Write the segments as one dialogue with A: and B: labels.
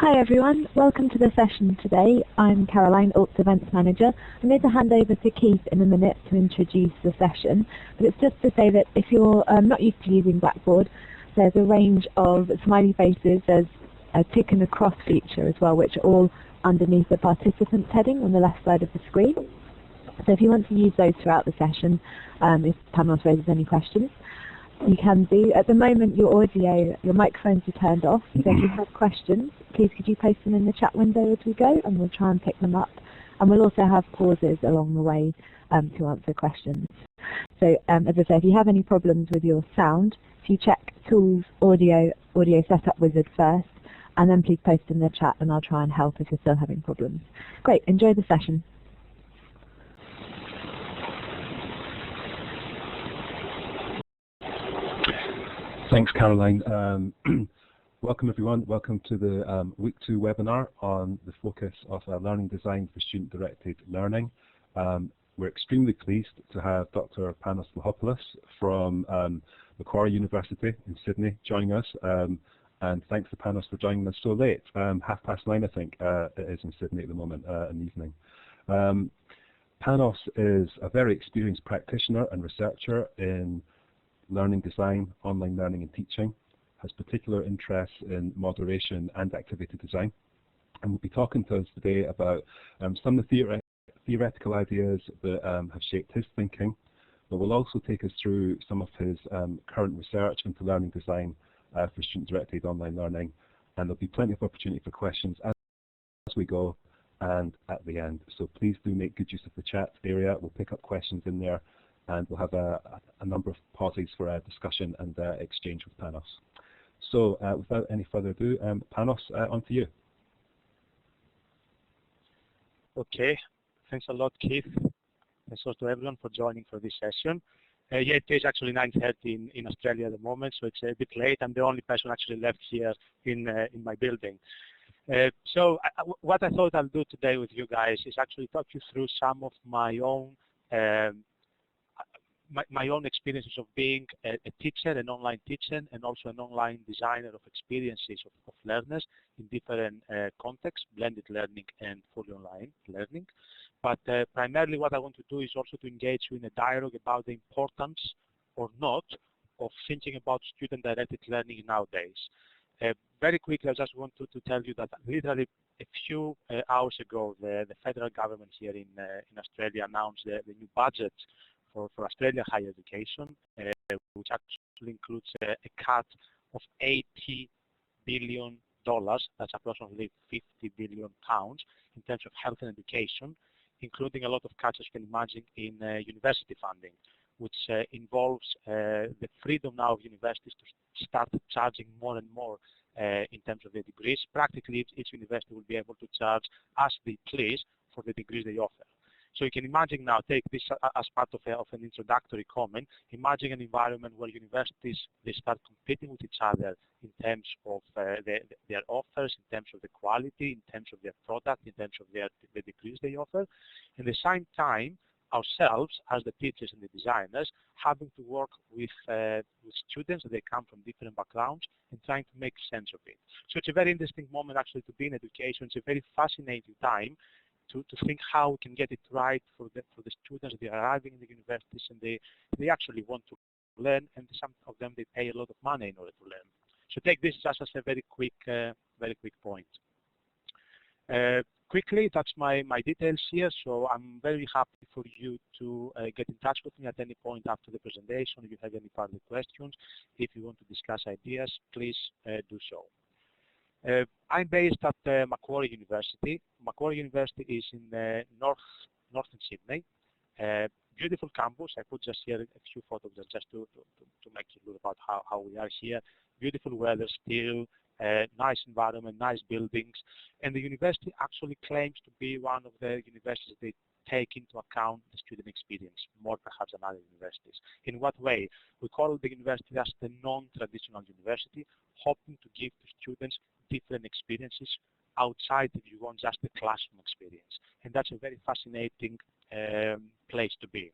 A: Hi everyone, welcome to the session today. I'm Caroline, ocTEL Events Manager. I'm going to hand over to Keith in a minute to introduce the session, but it's just to say that if you're not used to using Blackboard, there's a range of smiley faces, there's a tick and a cross feature as well, which are all underneath the participants heading on the left side of the screen. So if you want to use those throughout the session, if Panos raises any questions, you can do. At the moment, your microphones are turned off, so if you have questions, please could you post them in the chat window as we go, and we'll try and pick them up. And we'll also have pauses along the way to answer questions. So as I say, if you have any problems with your sound, if you check Tools, Audio Setup Wizard first, and then please post in the chat and I'll try and help if you're still having problems. Great, enjoy the session.
B: Thanks, Caroline. Welcome, everyone. Welcome to the Week 2 webinar on the focus of learning design for student-directed learning. We're extremely pleased to have Dr Panos Vlachopoulos from Macquarie University in Sydney joining us. And thanks to Panos for joining us so late. 9:30, I think, it is in Sydney at the moment in the evening. Panos is a very experienced practitioner and researcher in learning design, online learning and teaching, has particular interests in moderation and activity design, and will be talking to us today about some of the theoretical ideas that have shaped his thinking, but will also take us through some of his current research into learning design for student-directed online learning, and there'll be plenty of opportunity for questions as we go and at the end. So please do make good use of the chat area. We'll pick up questions in there, and we'll have a number of pauses for discussion and exchange with Panos. So without any further ado, Panos, on to you.
C: Okay, thanks a lot, Keith. Thanks also to everyone for joining for this session. Yeah, it is actually 9:30 in Australia at the moment, so it's a bit late. I'm the only person actually left here in my building. So what I thought I'll do today with you guys is actually talk you through some of my own my own experiences of being a teacher, an online teacher, and also an online designer of experiences of learners in different contexts, blended learning and fully online learning. But primarily what I want to do is also to engage you in a dialogue about the importance or not of thinking about student-directed learning nowadays. Very quickly, I just want to tell you that literally a few hours ago, the federal government here in Australia announced the new budget for Australian higher education, which actually includes a cut of $80 billion, that's approximately £50 billion in terms of health and education, including a lot of cuts, as you can imagine, in university funding, which involves the freedom now of universities to start charging more and more in terms of their degrees. Practically, each university will be able to charge as they please for the degrees they offer. So you can imagine now, take this as part of an introductory comment, imagine an environment where universities, they start competing with each other in terms of their offers, in terms of the quality, in terms of their product, in terms of the degrees they offer. And at the same time, ourselves, as the teachers and the designers, having to work with students that they come from different backgrounds and trying to make sense of it. So it's a very interesting moment actually to be in education. It's a very fascinating time to think how we can get it right for the students. They are arriving in the universities and they actually want to learn, and some of them they pay a lot of money in order to learn. So take this just as a very quick point. Quickly, that's my details here. So I'm very happy for you to get in touch with me at any point after the presentation if you have any further questions. If you want to discuss ideas, please do so. I'm based at Macquarie University. Macquarie University is in northern Sydney. Beautiful campus. I put just here a few photos just to make you look about how we are here. Beautiful weather still, nice environment, nice buildings. And the university actually claims to be one of the universities that take into account the student experience, more perhaps than other universities. In what way? We call the university as the non-traditional university, hoping to give to students different experiences outside, if you want, just the classroom experience. And that's a very fascinating place to be.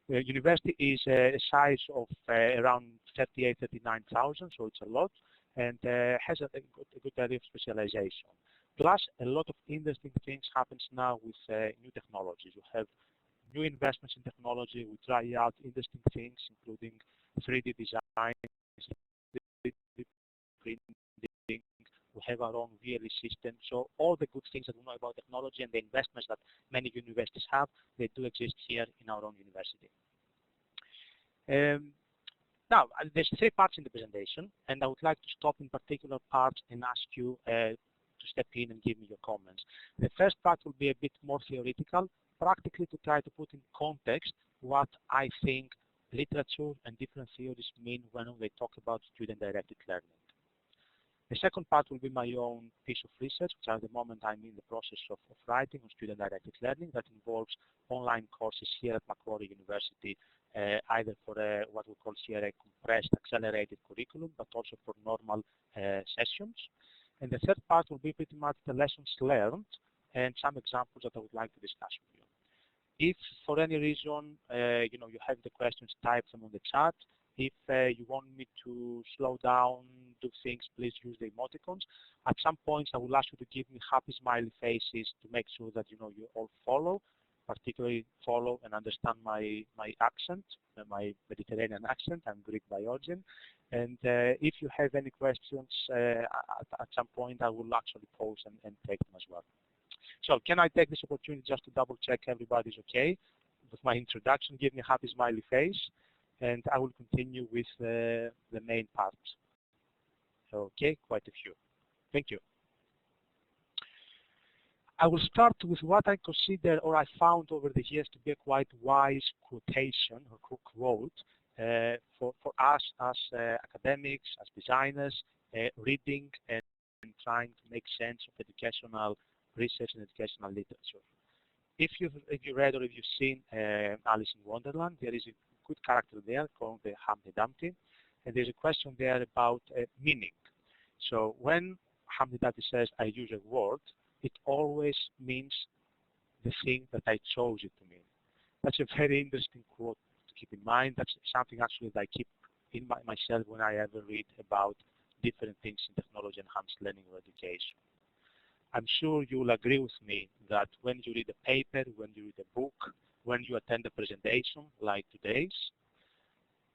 C: The university is a size of around 38,000, 39,000, so it's a lot. and has a good area of specialization. Plus, a lot of interesting things happens now with new technologies. You have new investments in technology. We try out interesting things, including 3D design, 3D printing. We have our own VLE system. So all the good things that we know about technology and the investments that many universities have, they do exist here in our own university. Now, there's 3 parts in the presentation, and I would like to stop in particular parts and ask you to step in and give me your comments. The first part will be a bit more theoretical, practically to try to put in context what I think literature and different theories mean when they talk about student-directed learning. The second part will be my own piece of research, which at the moment I'm in the process of writing on student-directed learning that involves online courses here at Macquarie University, either for what we call here a compressed accelerated curriculum, but also for normal sessions. And the third part will be pretty much the lessons learned and some examples that I would like to discuss with you. If for any reason you have the questions, type them on the chat. If you want me to slow down, do things, please use the emoticons. At some points, I will ask you to give me happy smiley faces to make sure that you all follow, particularly follow and understand my accent, my Mediterranean accent. I'm Greek by origin. And if you have any questions at some point, I will actually pause and take them as well. So can I take this opportunity just to double check everybody's okay with my introduction? Give me a happy smiley face, and I will continue with the main part. Okay, quite a few. Thank you. I will start with what I consider or I found over the years to be a quite wise quotation or quote for us as academics, as designers, reading and trying to make sense of educational research and educational literature. If you read or if you've seen Alice in Wonderland, there is a good character there called the Humpty Dumpty, and there's a question there about meaning. So when Humpty Dumpty says, I use a word, it always means the thing that I chose it to mean. That's a very interesting quote to keep in mind. That's something actually that I keep in myself when I ever read about different things in technology-enhanced learning or education. I'm sure you will agree with me that when you read a paper, when you read a book, when you attend a presentation like today's,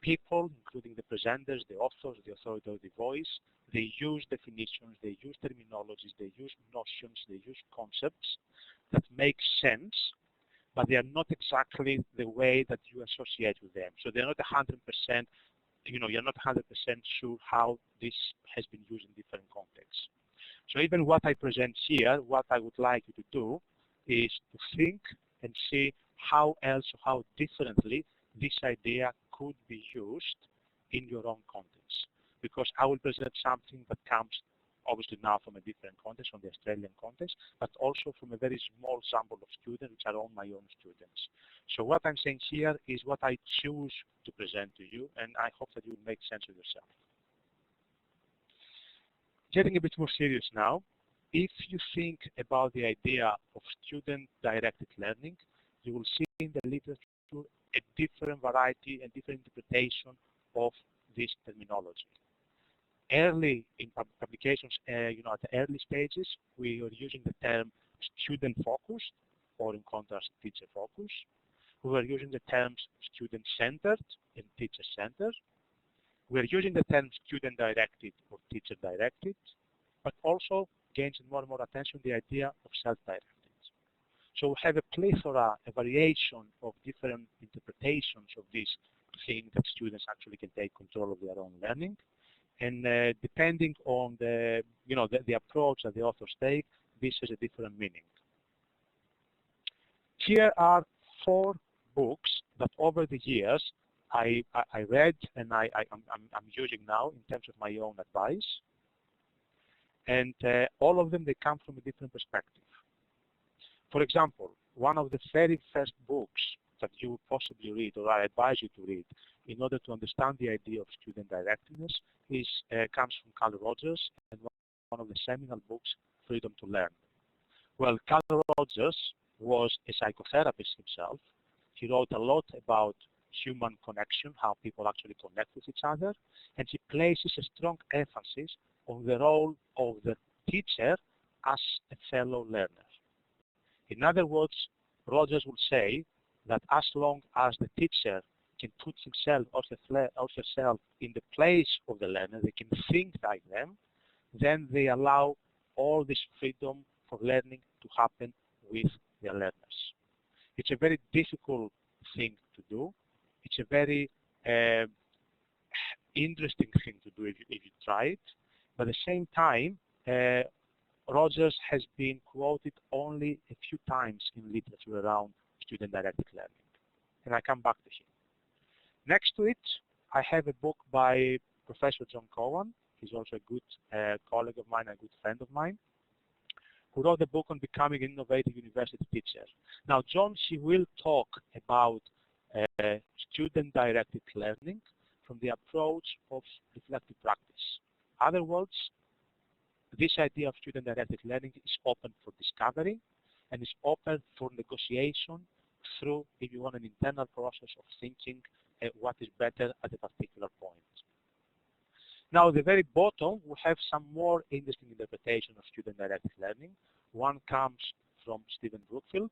C: people, including the presenters, the authors, the authority of the voice, they use definitions, they use terminologies, they use notions, they use concepts that make sense, but they are not exactly the way that you associate with them. So they're not 100%, you're not 100% sure how this has been used in different contexts. So even what I present here, what I would like you to do is to think and see how else or how differently this idea could be used in your own context. Because I will present something that comes obviously now from a different context, from the Australian context, but also from a very small sample of students, which are all my own students. So what I'm saying here is what I choose to present to you, and I hope that you will make sense of yourself. Getting a bit more serious now, if you think about the idea of student-directed learning, you will see in the literature a different variety and different interpretation of this terminology. Early in publications, at the early stages, we were using the term student-focused, or in contrast, teacher-focused. We were using the terms student-centered and teacher-centered. We're using the term student-directed or teacher-directed, but also gains more and more attention the idea of self-directed. So we have a plethora, a variation of different interpretations of this thing that students actually can take control of their own learning. And depending on the approach that the authors take, this has a different meaning. Here are 4 books that over the years I read and I'm using now in terms of my own advice. And all of them, they come from a different perspective. For example, one of the very first books that you would possibly read, or I advise you to read, in order to understand the idea of student-directedness, comes from Carl Rogers, and one of the seminal books, Freedom to Learn. Well, Carl Rogers was a psychotherapist himself. He wrote a lot about human connection, how people actually connect with each other, and she places a strong emphasis on the role of the teacher as a fellow learner. In other words, Rogers would say that as long as the teacher can put himself or herself in the place of the learner, they can think like them, then they allow all this freedom for learning to happen with their learners. It's a very difficult thing to do. It's a very interesting thing to do if you try it. But at the same time, Rogers has been quoted only a few times in literature around student-directed learning. And I come back to him. Next to it, I have a book by Professor John Cowan. He's also a good colleague of mine, a good friend of mine, who wrote a book on becoming an innovative university teacher. Now, John, he will talk about student-directed learning from the approach of reflective practice. In other words, this idea of student-directed learning is open for discovery and is open for negotiation through, if you want, an internal process of thinking what is better at a particular point. Now, at the very bottom, we have some more interesting interpretation of student-directed learning. One comes from Stephen Brookfield,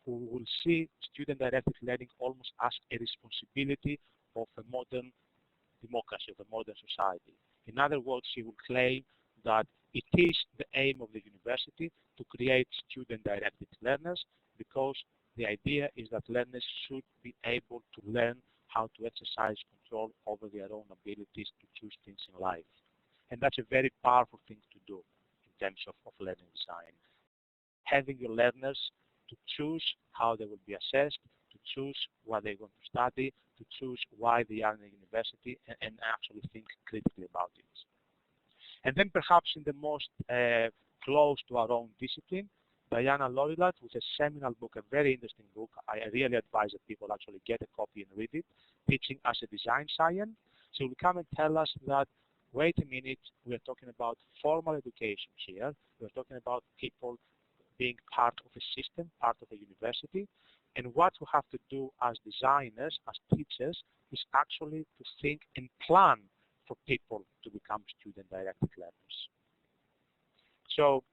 C: who will see student-directed learning almost as a responsibility of a modern democracy, of a modern society. In other words, he will claim that it is the aim of the university to create student-directed learners, because the idea is that learners should be able to learn how to exercise control over their own abilities to choose things in life. And that's a very powerful thing to do in terms of learning design. Having your learners to choose how they will be assessed, to choose what they're going to study, to choose why they are in the university, and actually think critically about it. And then perhaps in the most close to our own discipline, Diana Lorilat, with a seminal book, a very interesting book. I really advise that people actually get a copy and read it, Teaching as a Design Science. She will come and tell us that, wait a minute, we are talking about formal education here. We're talking about people being part of a system, part of a university. And what we have to do as designers, as teachers, is actually to think and plan for people to become student-directed learners. So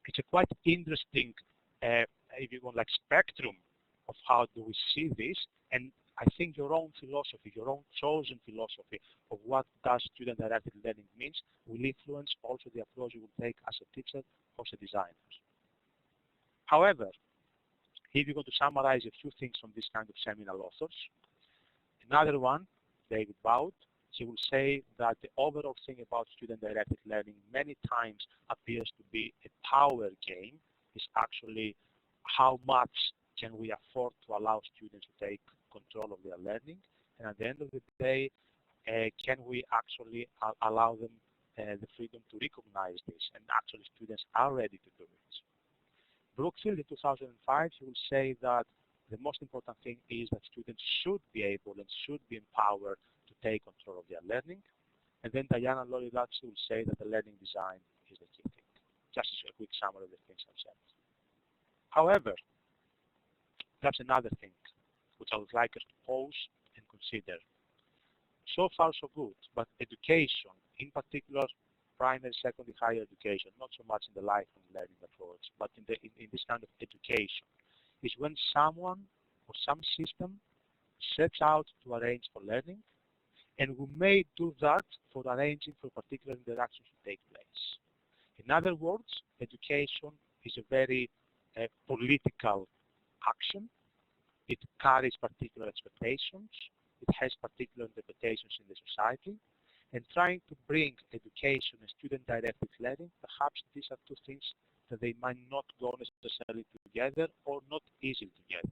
C: it's a quite interesting, if you want, like spectrum of how do we see this. And I think your own philosophy, your own chosen philosophy of what does student-directed learning means will influence also the approach you will take as a teacher or as a designer. However, if you're going to summarize a few things from this kind of seminal authors, another one, David Boud, he will say that the overall thing about student-directed learning many times appears to be a power game. Is actually how much can we afford to allow students to take control of their learning, and at the end of the day, can we actually allow them the freedom to recognize this, and actually students are ready to do it. Brookfield in 2005, he will say that the most important thing is that students should be able and should be empowered to take control of their learning. And then Diana Lorilat will say that the learning design is the key thing. Just a quick summary of the things I've said. However, that's another thing which I would like us to pause and consider. So far so good, but education, in particular primary, secondary, higher education, not so much in the lifelong learning approach, but in this kind of education, is when someone or some system sets out to arrange for learning, and we may do that for arranging for particular interactions to take place. In other words, education is a very political action. It carries particular expectations. It has particular interpretations in the society. And trying to bring education and student-directed learning, perhaps these are two things that they might not go necessarily together or not easily together.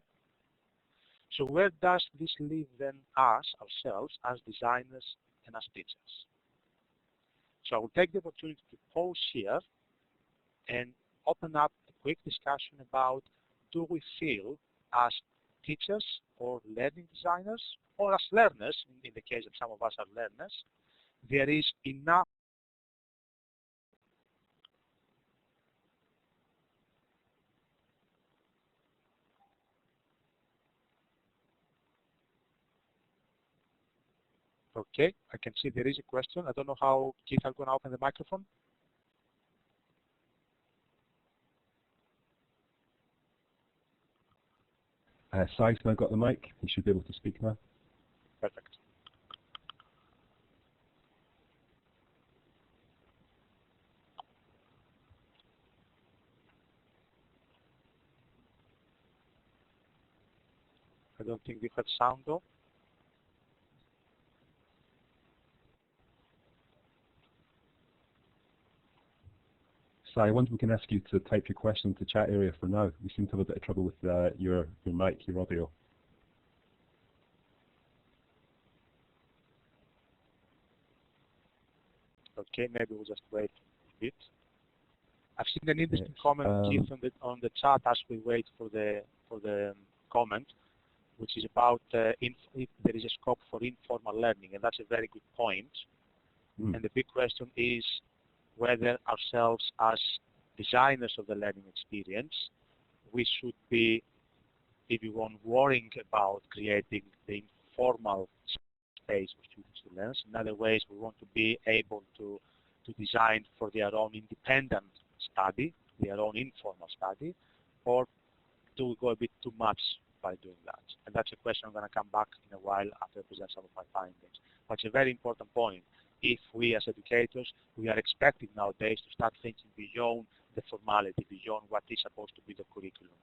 C: So where does this leave then us, ourselves, as designers and as teachers? So I will take the opportunity to pause here and open up a quick discussion about, do we feel as teachers or learning designers, or as learners, in the case of some of us are learners, there is enough Okay, I can see there is a question. I don't know how Keith are going to open the microphone.
B: Sai's now got the mic. He should be able to speak now.
C: Perfect. I don't think we have sound though.
B: Sai, I wonder if we can ask you to type your question into the chat area for now. We seem to have a bit of trouble with your mic, your audio.
C: Okay, maybe we'll just wait a bit. I've seen an interesting comment, Keith, on the chat as we wait for the comment, which is about if there is a scope for informal learning, and that's a very good point. And the big question is whether ourselves as designers of the learning experience, we should be, if you want, worrying about creating the informal space for students to learn. In other ways, we want to be able to design for their own independent study, their own informal study, or do we go a bit too much by doing that? And that's a question I'm going to come back in a while after I present some of my findings. But it's a very important point. If we as educators, we are expected nowadays to start thinking beyond the formality, beyond what is supposed to be the curriculum.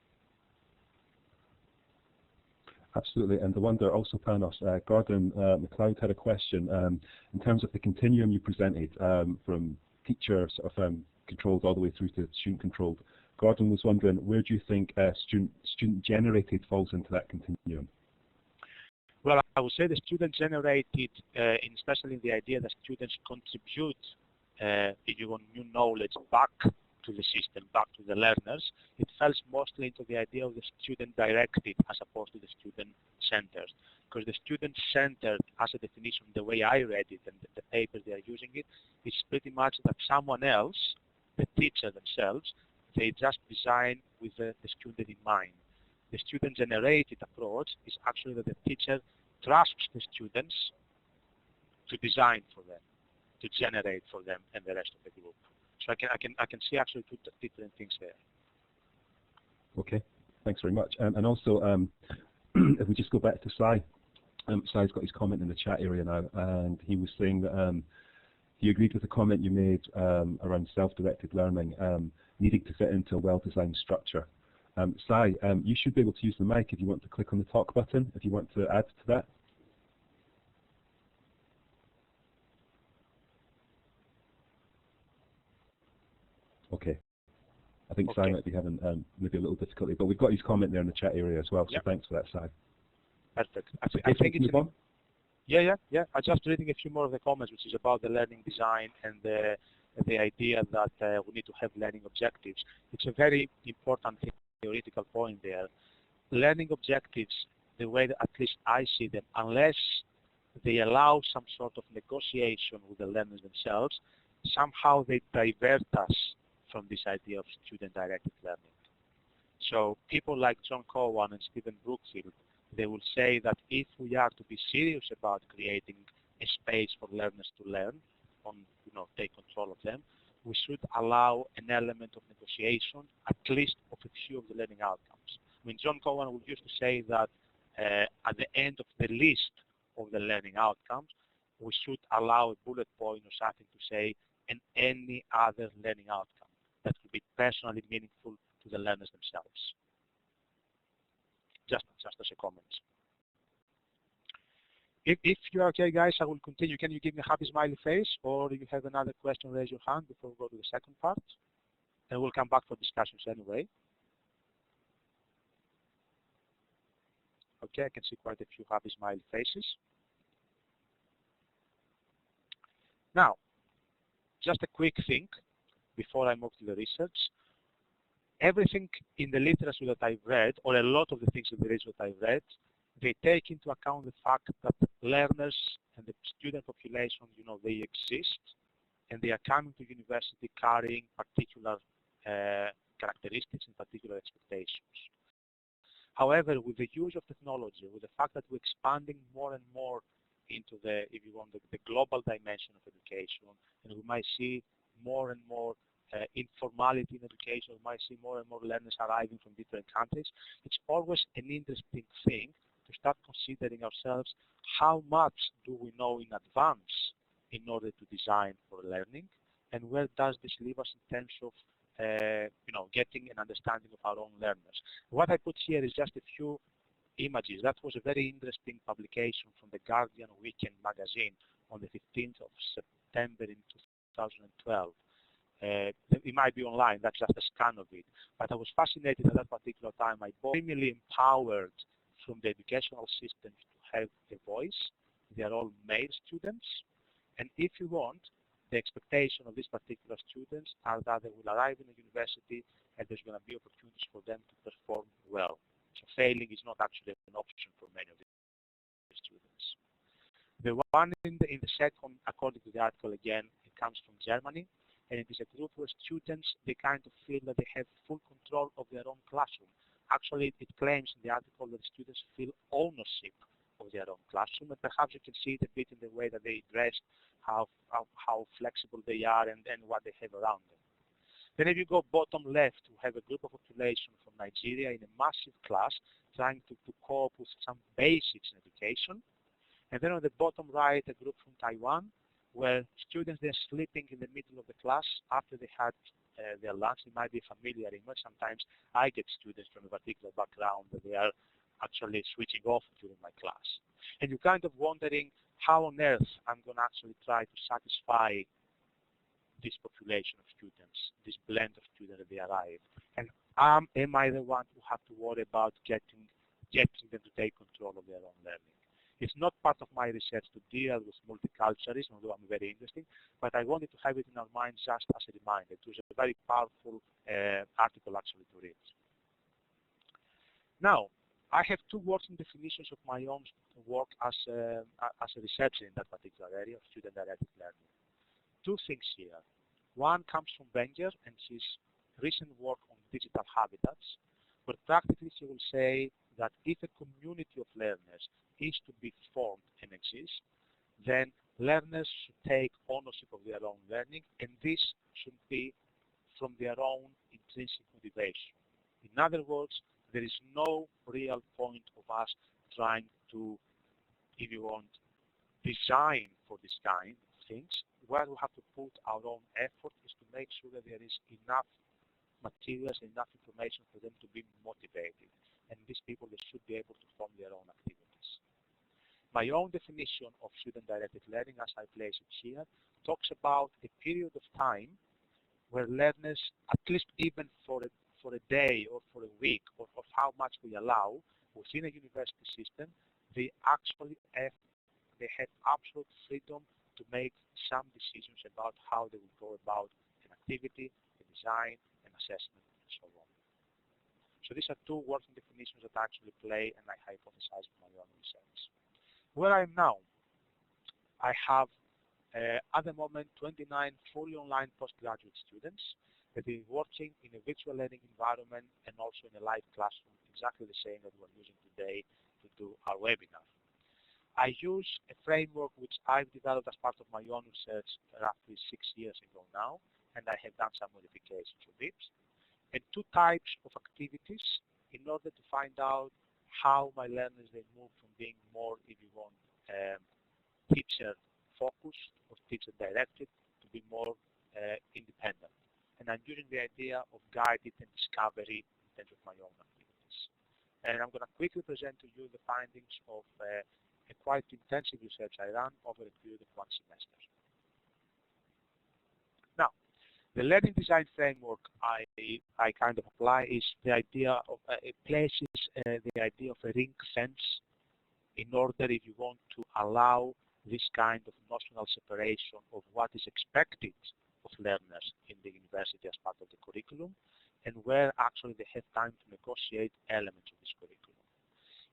B: Absolutely, and I wonder also, Panos, Gordon McLeod had a question in terms of the continuum you presented from teacher sort of controlled all the way through to student controlled. Gordon was wondering, where do you think student generated falls into that continuum?
C: Well, I would say the student generated, especially in the idea that students contribute, if you want, new knowledge back to the system, back to the learners. It falls mostly into the idea of the student directed as opposed to the student centered. Because the student centered, as a definition, the way I read it and the papers they are using it, is pretty much that someone else, the teacher themselves, they just design with the student in mind. The student-generated approach is actually that the teacher trusts the students to design for them, to generate for them and the rest of the group. So I can see actually two different things there.
B: Okay, thanks very much. And also, if we just go back to Sai, Sai's got his comment in the chat area now, and he was saying that he agreed with the comment you made around self-directed learning needing to fit into a well-designed structure. Sai, you should be able to use the mic if you want to click on the talk button, if you want to add to that. Okay. I think Sai might be having maybe a little difficulty, but we've got his comment there in the chat area as well, so thanks for that, Sai.
C: Perfect. I think it's yeah. I'm just reading a few more of the comments, which is about the learning design and the idea that we need to have learning objectives. It's a very important theoretical point there. Learning objectives, the way that at least I see them, unless they allow some sort of negotiation with the learners themselves, somehow they divert us from this idea of student-directed learning. So people like John Cowan and Stephen Brookfield, they will say that if we are to be serious about creating a space for learners to learn, take control of them, we should allow an element of negotiation, at least of a few of the learning outcomes. I mean, John Cowan would used to say that at the end of the list of the learning outcomes, we should allow a bullet point or something to say, and any other learning outcome that will be personally meaningful to the learners themselves. Just as a comment. If you're okay, guys, I will continue. Can you give me a happy smiley face, or do you have another question? Raise your hand before we go to the second part, and we'll come back for discussions anyway. Okay, I can see quite a few happy smiley faces. Now, just a quick thing before I move to the research. Everything in the literature that I've read, or a lot of the things in the literature that I've read, they take into account the fact that learners and the student population, they exist, and they are coming to university carrying particular characteristics and particular expectations. However, with the use of technology, with the fact that we're expanding more and more into the, if you want, the global dimension of education, and we might see more and more informality in education. We might see more and more learners arriving from different countries. It's always an interesting thing to start considering ourselves, how much do we know in advance in order to design for learning, and where does this leave us in terms of getting an understanding of our own learners. What I put here is just a few images. That was a very interesting publication from the Guardian Weekend magazine on the 15th of September in 2012. It might be online, that's just a scan of it. But I was fascinated at that particular time. I was extremely empowered from the educational systems to have a voice. They are all male students. And if you want, the expectation of these particular students are that they will arrive in a university and there's going to be opportunities for them to perform well. So failing is not actually an option for many of these students. The one in the second, according to the article again, it comes from Germany, and it is a group where students, they kind of feel that they have full control of their own classroom. Actually, it claims in the article that students feel ownership of their own classroom, and perhaps you can see it a bit in the way that they dress, how flexible they are, and what they have around them. Then if you go bottom left, you have a group of population from Nigeria in a massive class trying to cope with some basics in education. And then on the bottom right, a group from Taiwan, where students, they're sleeping in the middle of the class after they had their lunch. It might be a familiar image. Sometimes I get students from a particular background that they are actually switching off during my class. And you're kind of wondering how on earth I'm going to actually try to satisfy this population of students, this blend of students that they arrive. And am I the one who have to worry about getting them to take control of their own learning? It's not part of my research to deal with multiculturalism, although I'm very interested, but I wanted to have it in our minds just as a reminder. It was a very powerful article actually to read. Now, I have two working definitions of my own work as a researcher in that particular area of student-directed learning. Two things here. One comes from Wenger and his recent work on digital habitats, where practically he will say that if a community of learners is to be formed and exist, then learners should take ownership of their own learning, and this should be from their own intrinsic motivation. In other words, there is no real point of us trying to, if you want, design for this kind of things. Where we have to put our own effort is to make sure that there is enough materials, enough information for them to be motivated. And these people, they should be able to form their own activities. My own definition of student-directed learning, as I place it here, talks about a period of time where learners, at least even for a day or for a week, or for how much we allow within a university system, they actually have absolute freedom to make some decisions about how they will go about an activity, a design, an assessment, and so on. So these are two working definitions that I actually play and I hypothesize from my own research. Where I am now, I have at the moment 29 fully online postgraduate students that are working in a virtual learning environment and also in a live classroom, exactly the same that we're using today to do our webinar. I use a framework which I've developed as part of my own research roughly 6 years ago now, and I have done some modifications of it. And two types of activities in order to find out how my learners, they move from being more, if you want, teacher-focused or teacher-directed to be more independent. And I'm using the idea of guided and discovery in terms of my own activities. And I'm going to quickly present to you the findings of a quite intensive research I ran over a period of 1 semester. Now, the learning design framework I kind of apply is the idea of it places the idea of a ring fence in order, if you want, to allow this kind of notional separation of what is expected of learners in the university as part of the curriculum, and where actually they have time to negotiate elements of this curriculum.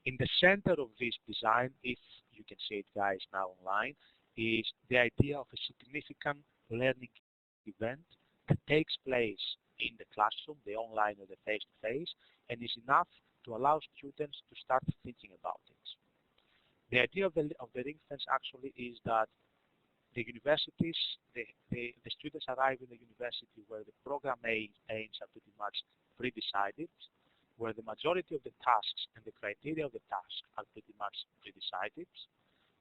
C: In the center of this design, if you can see it, guys, now online, is the idea of a significant learning event that takes place in the classroom, the online or the face-to-face, and is enough to allow students to start thinking about it. The idea of the ring fence actually is that the universities, the students arrive in the university where the program aims are pretty much pre-decided, where the majority of the tasks and the criteria of the task are pretty much pre-decided,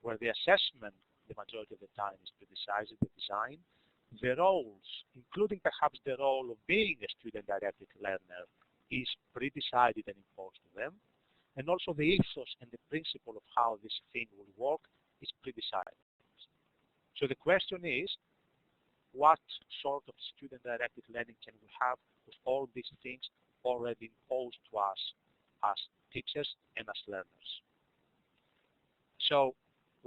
C: where the assessment, the majority of the time, is pre-decided, the design. The roles, including perhaps the role of being a student-directed learner, is pre-decided and imposed to them. And also the ethos and the principle of how this thing will work is pre-decided. So the question is, what sort of student-directed learning can we have with all these things already imposed to us as teachers and as learners? So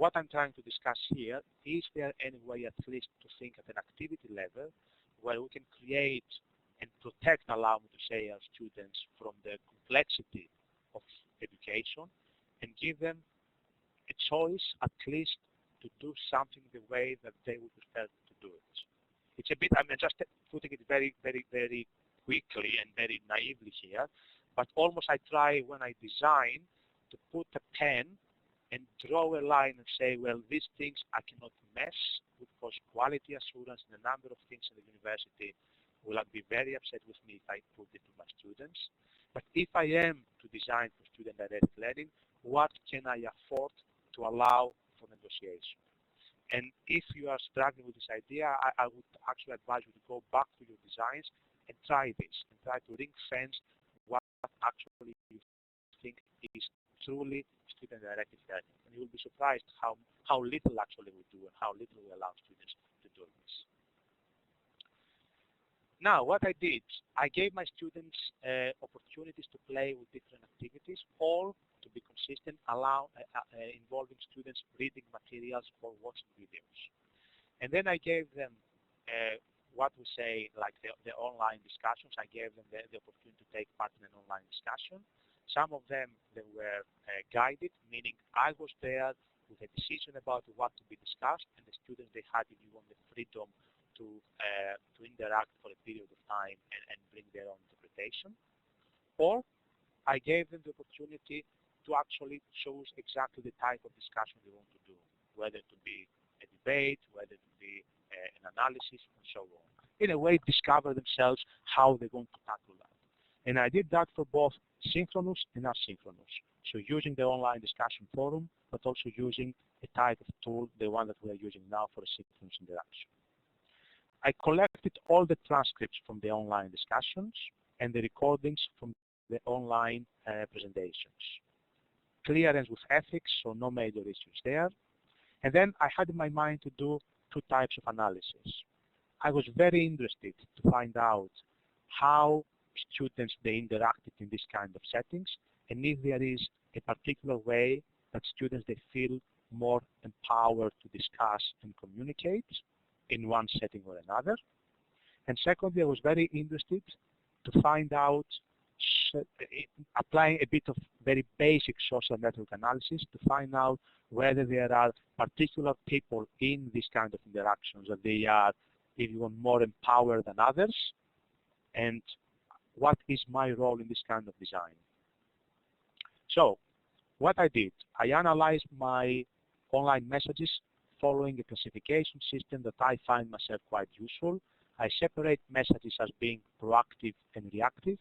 C: what I'm trying to discuss here, is there any way at least to think at an activity level where we can create and protect, allow me to say, our students from the complexity of education and give them a choice at least to do something the way that they would prefer to do it. It's a bit, I'm just putting it very, very, very quickly and very naively here, but almost I try when I design to put a pen and draw a line and say, well, these things I cannot mess because quality assurance and a number of things in the university will be very upset with me if I put it to my students. But if I am to design for student-directed learning, what can I afford to allow for negotiation? And if you are struggling with this idea, I would actually advise you to go back to your designs and try this, and try to ring fence what actually you think is truly student-directed learning. And you will be surprised how little actually we do and how little we allow students to do this. Now, what I did, I gave my students opportunities to play with different activities, all to be consistent, involving students reading materials or watching videos. And then I gave them what we say, like the online discussions. I gave them the opportunity to take part in an online discussion. Some of them, they were guided, meaning I was there with a decision about what to be discussed, and the students, they had, if you want, the freedom to interact for a period of time and bring their own interpretation. Or I gave them the opportunity to actually choose exactly the type of discussion they want to do, whether to be a debate, whether to be an analysis, and so on. In a way, discover themselves how they're going to tackle that. And I did that for both synchronous and asynchronous. So using the online discussion forum, but also using a type of tool, the one that we are using now for a synchronous interaction. I collected all the transcripts from the online discussions and the recordings from the online presentations. Clearance with ethics, so no major issues there. And then I had in my mind to do two types of analysis. I was very interested to find out how students, they interacted in this kind of settings, and if there is a particular way that students, they feel more empowered to discuss and communicate in one setting or another. And secondly, I was very interested to find out, applying a bit of very basic social network analysis, to find out whether there are particular people in this kind of interactions that they are, if you want, more empowered than others, and what is my role in this kind of design. So what I did, I analyzed my online messages following a classification system that I find myself quite useful. I separate messages as being proactive and reactive.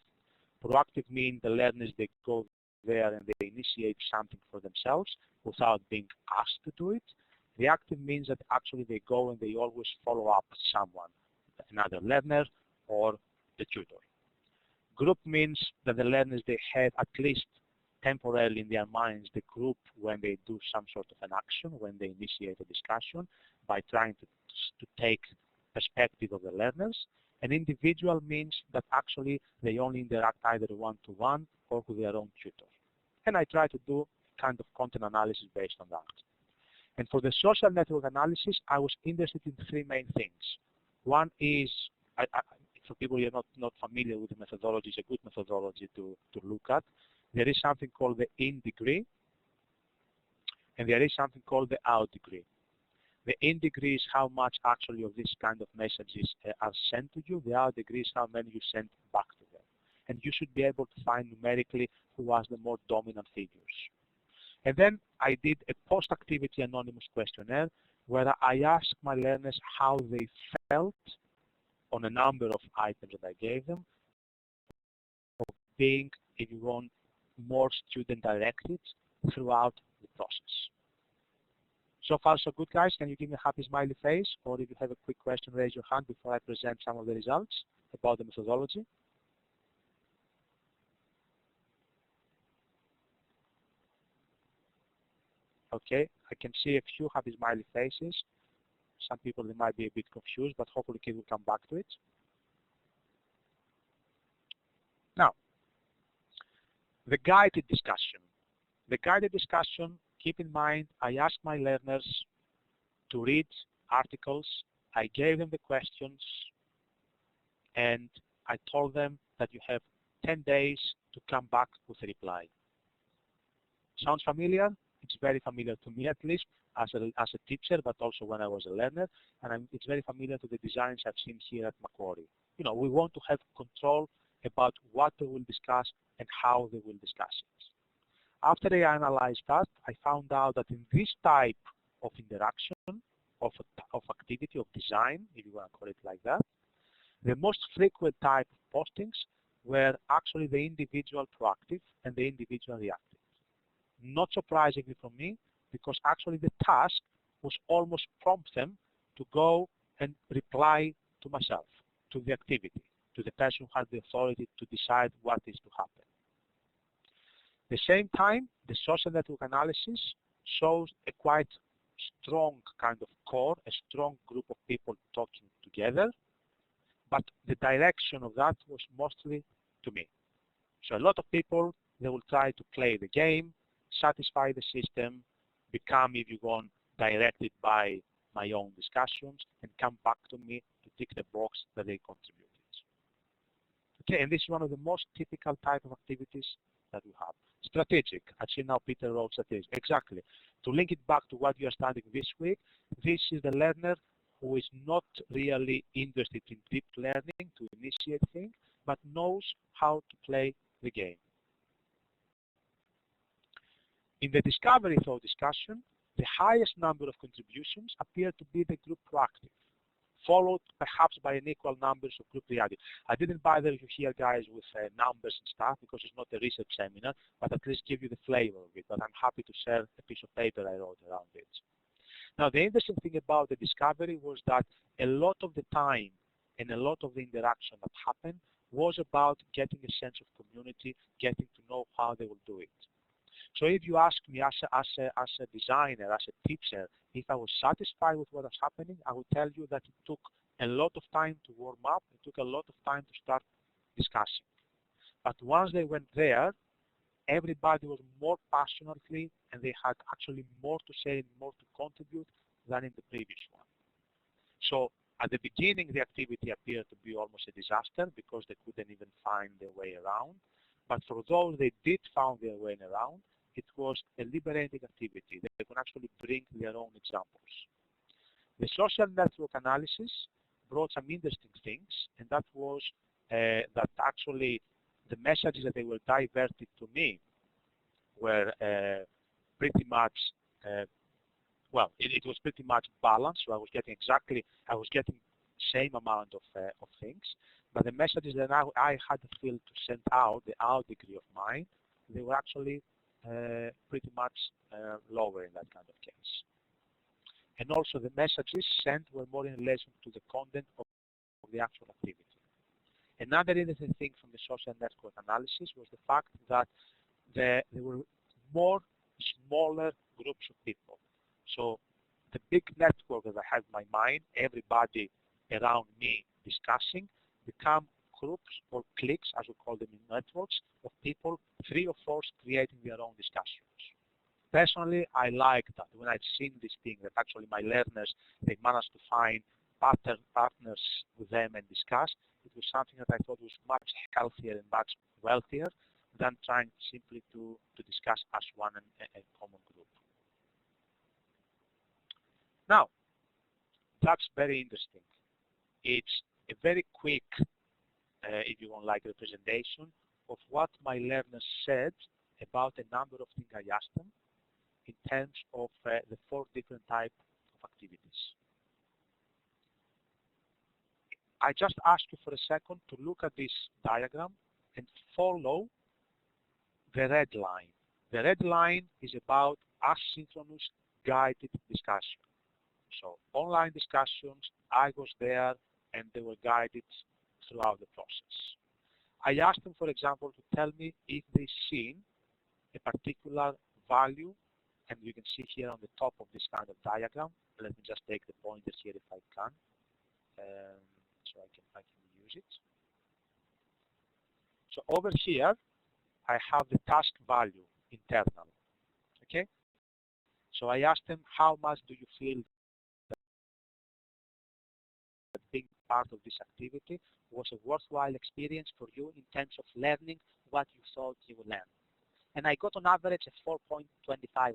C: Proactive means the learners, they go there and they initiate something for themselves without being asked to do it. Reactive means that actually they go and they always follow up someone, another learner or the tutor. Group means that the learners, they have at least temporarily in their minds the group when they do some sort of an action, when they initiate a discussion, by trying to take perspective of the learners. And individual means that actually they only interact either one-to-one or with their own tutor. And I try to do kind of content analysis based on that. And for the social network analysis, I was interested in three main things. One is, for people who are not familiar with the methodology, it's a good methodology to look at. There is something called the in degree, and there is something called the out degree. The in degree is how much actually of this kind of messages are sent to you. The out degree is how many you send back to them. And you should be able to find numerically who has the more dominant figures. And then I did a post-activity anonymous questionnaire where I asked my learners how they felt on a number of items that I gave them, of being, if you want, more student-directed throughout the process. So far, so good, guys. Can you give me a happy smiley face? Or if you have a quick question, raise your hand before I present some of the results about the methodology. Okay, I can see a few happy smiley faces. Some people, they might be a bit confused, but hopefully we will come back to it. Now, the guided discussion. The guided discussion, keep in mind, I asked my learners to read articles, I gave them the questions, and I told them that you have 10 days to come back with a reply. Sounds familiar? It's very familiar to me, at least, as a teacher, but also when I was a learner, and it's very familiar to the designs I've seen here at Macquarie. You know, we want to have control about what they will discuss and how they will discuss it. After I analyzed that, I found out that in this type of interaction, of activity, of design, if you want to call it like that, the most frequent type of postings were actually the individual proactive and the individual reactive. Not surprisingly for me, because actually the task was almost prompt them to go and reply to myself, to the activity, to the person who had the authority to decide what is to happen. At the same time, the social network analysis shows a quite strong kind of core, a strong group of people talking together, but the direction of that was mostly to me. So a lot of people, they will try to play the game, satisfy the system, become, if you want, directed by my own discussions, and come back to me to tick the box that they contributed. Okay, and this is one of the most typical type of activities that we have. Strategic. I see now Peter wrote strategic. Exactly. To link it back to what you are studying this week, this is the learner who is not really interested in deep learning to initiate things, but knows how to play the game. In the discovery thought discussion, the highest number of contributions appear to be the group proactive, followed perhaps by an equal numbers of group reactive. I didn't bother you here, guys, with numbers and stuff because it's not a research seminar, but at least give you the flavor of it. But I'm happy to share a piece of paper I wrote around it. Now, the interesting thing about the discovery was that a lot of the time and a lot of the interaction that happened was about getting a sense of community, getting to know how they will do it. So if you ask me as a designer, as a teacher, if I was satisfied with what was happening, I would tell you that it took a lot of time to warm up. It took a lot of time to start discussing. But once they went there, everybody was more passionately, and they had actually more to say and more to contribute than in the previous one. So at the beginning, the activity appeared to be almost a disaster because they couldn't even find their way around. But for those they did find their way around, it was a liberating activity. They could actually bring their own examples. The social network analysis brought some interesting things, and that was that actually the messages that they were diverted to me were pretty much, well, it was pretty much balanced. So I was getting same amount of things, but the messages that I had to feel to send out, the out degree of mine, they were actually pretty much lower in that kind of case. And also the messages sent were more in relation to the content of the actual activity. Another interesting thing from the social network analysis was the fact that there were more smaller groups of people. So the big network that I had in my mind, everybody around me discussing, become groups or cliques, as we call them in networks, of people, 3 or 4 creating their own discussions. Personally, I like that. When I've seen this thing, that actually my learners, they managed to find partners with them and discuss, it was something that I thought was much healthier and much wealthier than trying simply to discuss as one and common group. Now, that's very interesting. It's a very quick, if you want, like representation of what my learners said about a number of things I asked them. in terms of the 4 different types of activities. I just ask you for a second to look at this diagram and follow the red line. The red line is about asynchronous guided discussion. So online discussions, I was there and they were guided throughout the process. I asked them, for example, to tell me if they've seen a particular value, and you can see here on the top of this kind of diagram. Let me just take the pointers here if I can, so I can use it. So over here, I have the task value internal. Okay. So I asked them, how much do you feel that being part of this activity was a worthwhile experience for you in terms of learning what you thought you would learn? And I got on average a 4.25 or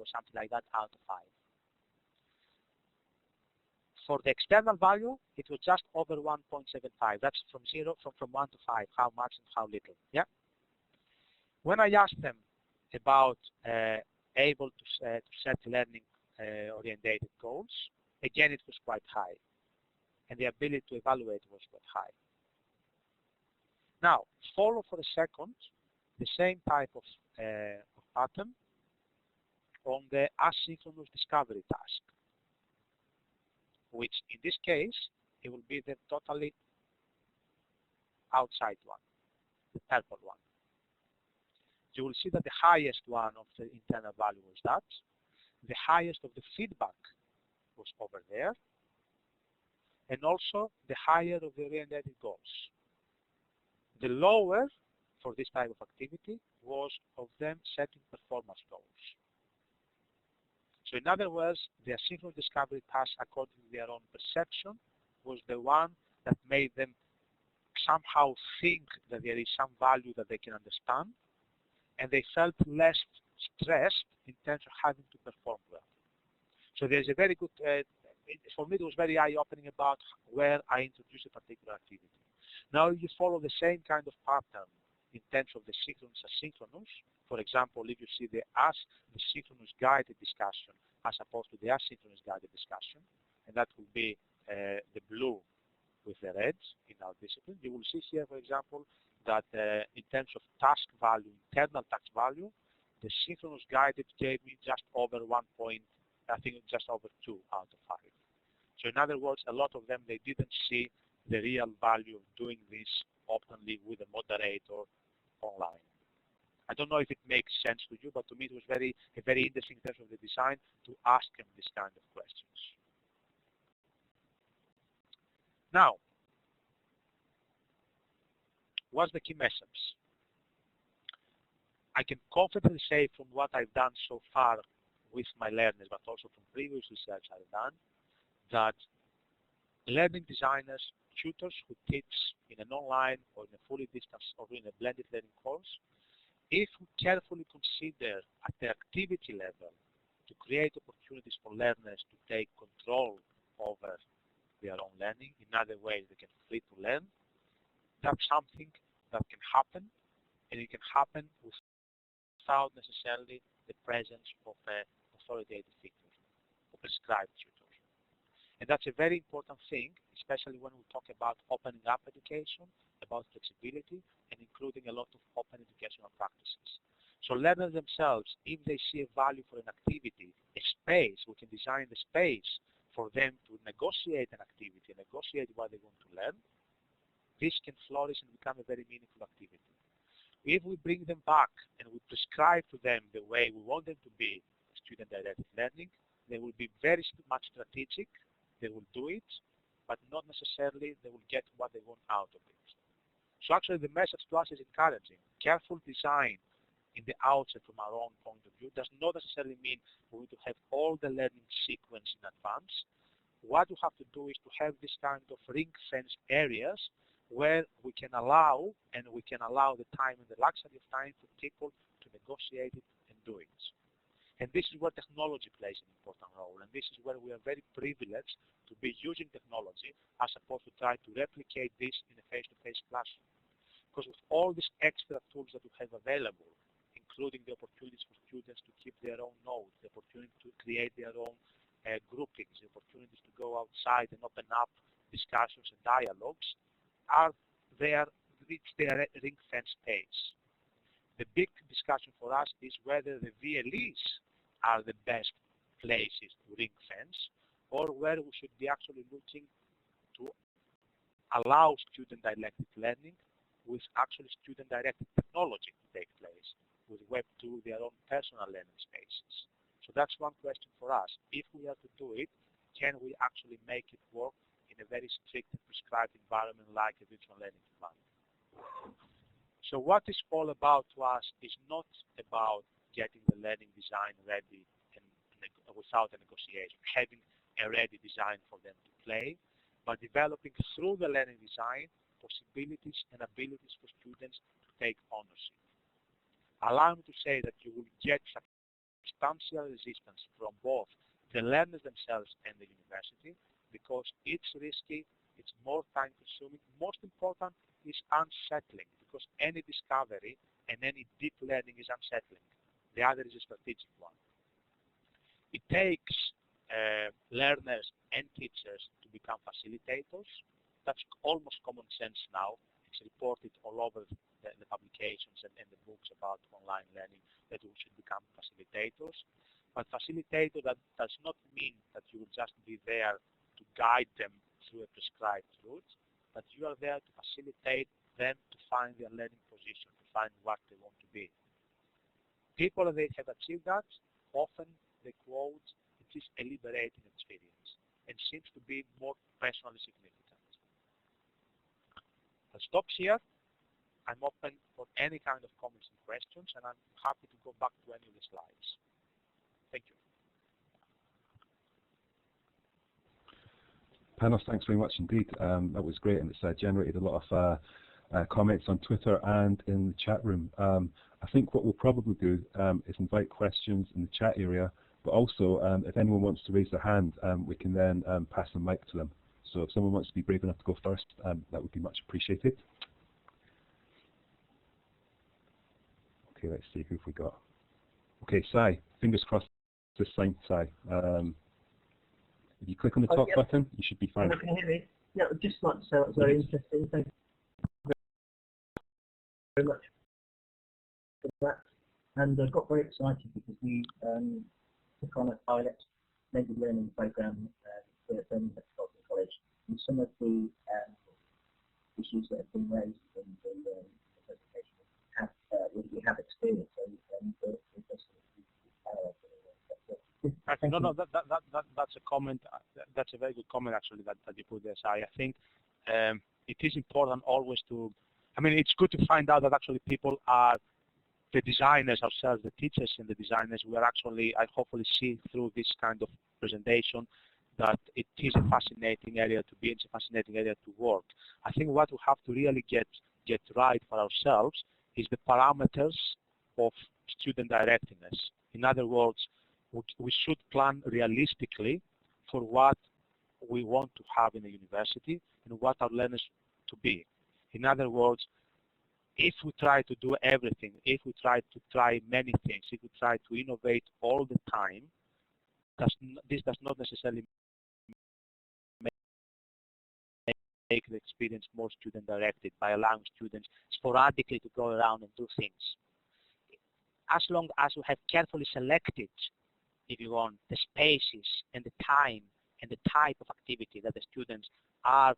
C: something like that out of 5. For the external value, it was just over 1.75. That's from 1 to 5, how much and how little. Yeah. When I asked them about able to set learning orientated goals, again it was quite high, and the ability to evaluate was quite high. Now, follow for a second the same type of pattern on the asynchronous discovery task, which in this case, it will be the totally outside one, the purple one. You will see that the highest one of the internal value was that. The highest of the feedback was over there. And also the higher of the orientated goals. The lower for this type of activity was of them setting performance goals. So in other words, the asynchronous discovery task, according to their own perception, was the one that made them somehow think that there is some value that they can understand, and they felt less stressed in terms of having to perform well. So there's a very good, for me it was very eye-opening about where I introduced a particular activity. Now you follow the same kind of pattern in terms of the synchronous asynchronous. For example, if you see the synchronous guided discussion as opposed to the asynchronous guided discussion, and that will be the blue with the reds in our discipline, you will see here, for example, that in terms of task value, internal task value, the synchronous guided gave me just over 1 point, I think just over 2 out of 5. So in other words, a lot of them, they didn't see the real value of doing this openly with a moderator online. I don't know if it makes sense to you, but to me it was very interesting in terms of the design to ask them this kind of questions. Now, what's the key message? I can confidently say from what I've done so far with my learners, but also from previous research I've done, that learning designers, tutors who teach in an online or in a fully distance or in a blended learning course, if we carefully consider at the activity level to create opportunities for learners to take control over their own learning, in other ways they can free to learn, that's something that can happen, and it can happen without necessarily the presence of an authoritative figure or prescribed tutor. And that's a very important thing, especially when we talk about opening up education, about flexibility, and including a lot of open educational practices. So learners themselves, if they see a value for an activity, a space, we can design the space for them to negotiate an activity, negotiate what they want to learn, this can flourish and become a very meaningful activity. If we bring them back and we prescribe to them the way we want them to be student-directed learning, they will be very much strategic. They will do it, but not necessarily they will get what they want out of it. So actually the message to us is encouraging. Careful design in the outset from our own point of view does not necessarily mean we need to have all the learning sequence in advance. What you have to do is to have this kind of ring-fenced areas where we can allow, and we can allow the time and the luxury of time for people to negotiate it and do it. And this is where technology plays an important role, and this is where we are very privileged to be using technology as opposed to try to replicate this in a face-to-face classroom. Because with all these extra tools that we have available, including the opportunities for students to keep their own notes, the opportunity to create their own groupings, the opportunities to go outside and open up discussions and dialogues, are there, it's their ring-fence space. The big discussion for us is whether the VLEs are the best places to ring-fence, or where we should be actually looking to allow student-directed learning with actually student-directed technology to take place, with Web 2, their own personal learning spaces. So that's one question for us. If we are to do it, can we actually make it work in a very strict and prescribed environment like a virtual learning environment? So what it's all about to us is not about getting the learning design ready and without a negotiation, having a ready design for them to play, but developing through the learning design possibilities and abilities for students to take ownership. Allow me to say that you will get substantial resistance from both the learners themselves and the university, because it's risky, it's more time consuming. Most important is unsettling, because any discovery and any deep learning is unsettling. The other is a strategic one. It takes learners and teachers to become facilitators. That's almost common sense now. It's reported all over the publications and the books about online learning that we should become facilitators. But facilitator, that does not mean that you will just be there to guide them through a prescribed route, but you are there to facilitate them to find their learning position, to find what they want to be. People that they have achieved that, often they quote, it is a liberating experience and seems to be more personally significant. I'll stop here. I'm open for any kind of comments and questions, and I'm happy to go back to any of the slides. Thank you.
B: Panos, thanks very much indeed. That was great, and it's generated a lot of comments on Twitter and in the chat room. I think what we'll probably do is invite questions in the chat area, but also if anyone wants to raise their hand, we can then pass the mic to them. So if someone wants to be brave enough to go first, that would be much appreciated. Okay, let's see who we got. Okay, Sai, fingers crossed this time, Sai. If you click on the talk button, you should be fine.
D: Can you hear me? Yeah, just like to say that was very interesting. Thank you very much for that. And I got very excited because we took on a pilot blended learning program for the Metropolitan College, and some of the issues that have been raised in the presentation we have experience and
C: no, that's a comment. That's a very good comment, actually, that you put there, Sai. I think it is important always to, I mean, it's good to find out that actually people are the designers ourselves, the teachers and the designers. We are actually, I hopefully see through this kind of presentation that it is a fascinating area to be in, it's a fascinating area to work. I think what we have to really get right for ourselves is the parameters of student directedness. In other words, we should plan realistically for what we want to have in a university and what our learners to be. In other words, if we try to do everything, if we try to try many things, if we try to innovate all the time, this does not necessarily make the experience more student-directed by allowing students sporadically to go around and do things. As long as we have carefully selected, if you want, the spaces and the time and the type of activity that the students are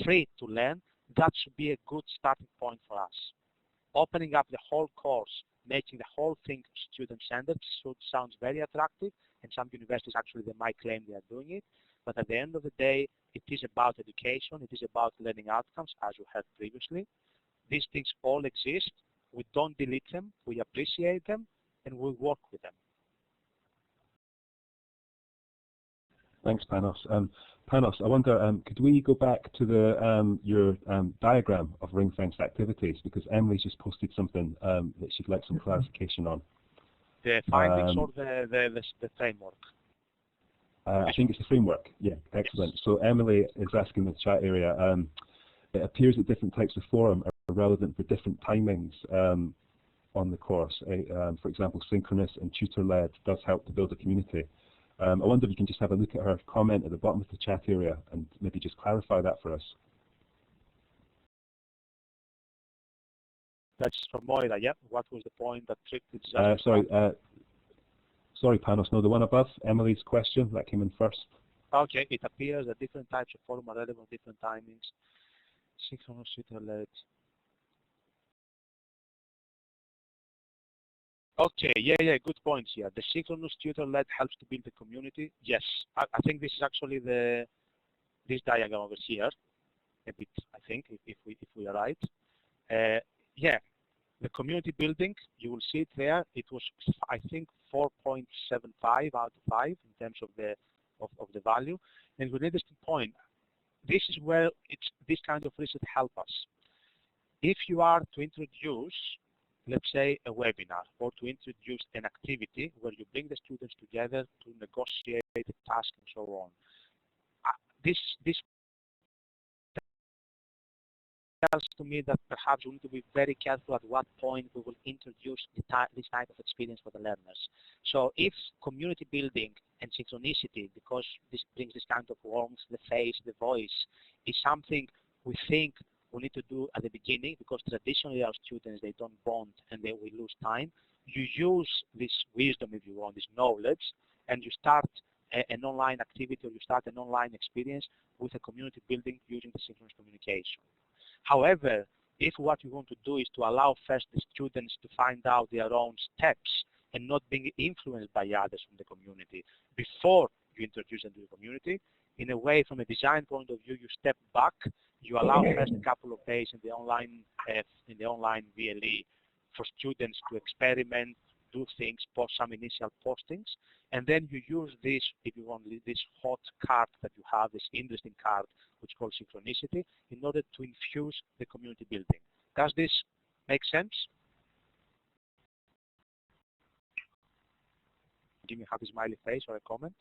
C: free to learn, that should be a good starting point for us. Opening up the whole course, making the whole thing student-centered sounds very attractive, and some universities actually they might claim they are doing it. But at the end of the day, it is about education, it is about learning outcomes, as you heard previously. These things all exist. We don't delete them, we appreciate them, and we work with them.
B: Thanks, Panos. Panos, I wonder, could we go back to the your diagram of ring-fenced activities, because Emily's just posted something that she'd like some clarification on.
C: The findings or the framework?
B: I think it's the framework. Yeah, excellent. Yes. So Emily is asking in the chat area, it appears that different types of forum are relevant for different timings. on the course. For example, synchronous and tutor-led does help to build a community. I wonder if you can just have a look at her comment at the bottom of the chat area and maybe just clarify that for us.
C: That's from Moira, yeah? What was the point that tripped the
B: Sorry, Panos, no, the one above, Emily's question, that came in first.
C: Okay, it appears that different types of forum are relevant at different timings. Synchronous tutor-led. Okay, yeah, good points here. The synchronous tutor-led helps to build the community. Yes, I think this is actually this diagram over here. A bit, I think, if we are right. Yeah, the community building, you will see it there. It was, I think, 4.75 out of 5 in terms of the value. And with an interesting point, this is where this kind of research help us. If you are to introduce, let's say, a webinar, or to introduce an activity where you bring the students together to negotiate a task and so on, this tells to me that perhaps we need to be very careful at what point we will introduce this type of experience for the learners. So if community building and synchronicity, because this brings this kind of warmth, the face, the voice, is something we think we need to do at the beginning, because traditionally our students, they don't bond and we lose time. You use this wisdom, if you want, this knowledge, and you start an online activity, or you start an online experience with a community building using the synchronous communication. However, if what you want to do is to allow first the students to find out their own steps and not being influenced by others from the community before you introduce them to the community, in a way, from a design point of view, you step back, you allow first a couple of days in the online VLE for students to experiment, do things, post some initial postings, and then you use this, if you want, this hot card that you have, this interesting card, which is called synchronicity, in order to infuse the community building. Does this make sense? Give me a happy smiley face or a comment.